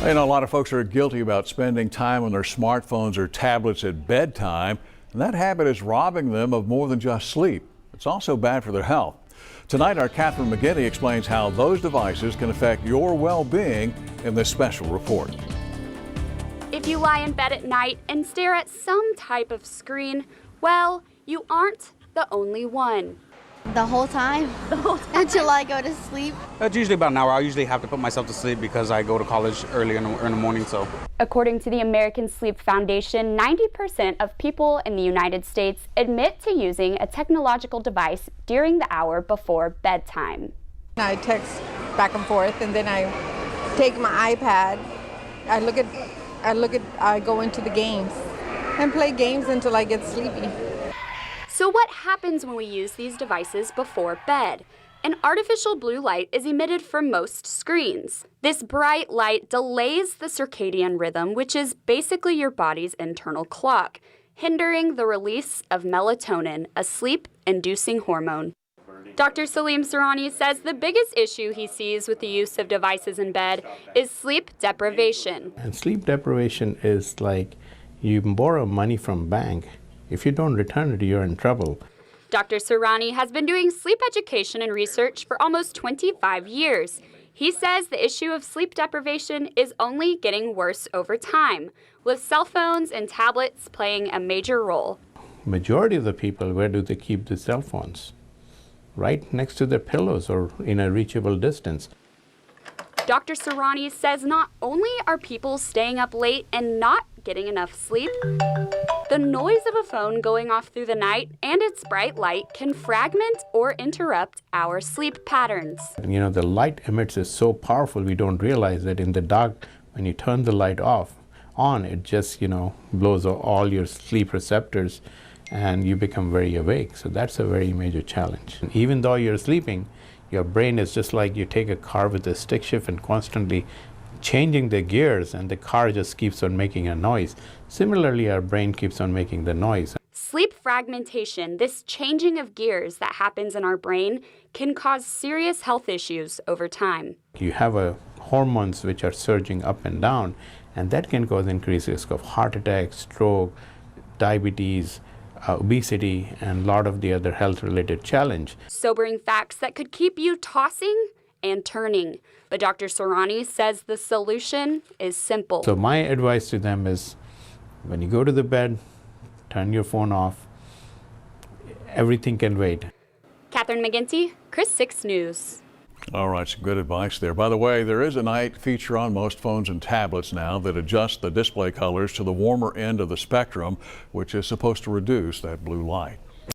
You know, a lot of folks are guilty about spending time on their smartphones or tablets at bedtime, and that habit is robbing them of more than just sleep. It's also bad for their health. Tonight, our Catherine McGinty explains how those devices can affect your well-being in this special report. If you lie in bed at night and stare at some type of screen, well, you aren't the only one. The whole time until I go to sleep. That's usually about an hour. I usually have to put myself to sleep because I go to college early in the morning. So, according to the American Sleep Foundation, 90% of people in the United States admit to using a technological device during the hour before bedtime. I text back and forth, and then I take my iPad. I go into the games and play games until I get sleepy. So what happens when we use these devices before bed? An artificial blue light is emitted from most screens. This bright light delays the circadian rhythm, which is basically your body's internal clock, hindering the release of melatonin, a sleep-inducing hormone. Dr. Salim Surani says the biggest issue he sees with the use of devices in bed is sleep deprivation. And sleep deprivation is like you borrow money from bank. If you don't return it, you're in trouble. Dr. Surani has been doing sleep education and research for almost 25 years. He says the issue of sleep deprivation is only getting worse over time, with cell phones and tablets playing a major role. Majority of the people, where do they keep the cell phones? Right next to their pillows or in a reachable distance. Dr. Surani says not only are people staying up late and not getting enough sleep, the noise of a phone going off through the night and its bright light can fragment or interrupt our sleep patterns. You know, the light emits is so powerful we don't realize that in the dark, when you turn the light on, it just, blows all your sleep receptors and you become very awake. So that's a very major challenge. And even though you're sleeping, your brain is just like you take a car with a stick shift and constantly changing the gears, and the car just keeps on making a noise. Similarly, our brain keeps on making the noise. Sleep fragmentation, this changing of gears that happens in our brain, can cause serious health issues over time. You have hormones which are surging up and down, and that can cause increased risk of heart attack, stroke, diabetes, obesity, and a lot of the other health-related challenge. Sobering facts that could keep you tossing and turning. But Dr. Surani says the solution is simple. So my advice to them is, when you go to the bed, turn your phone off. Everything can wait. Catherine McGinty, Chris 6 News. All right, some good advice there. By the way, there is a night feature on most phones and tablets now that adjusts the display colors to the warmer end of the spectrum, which is supposed to reduce that blue light.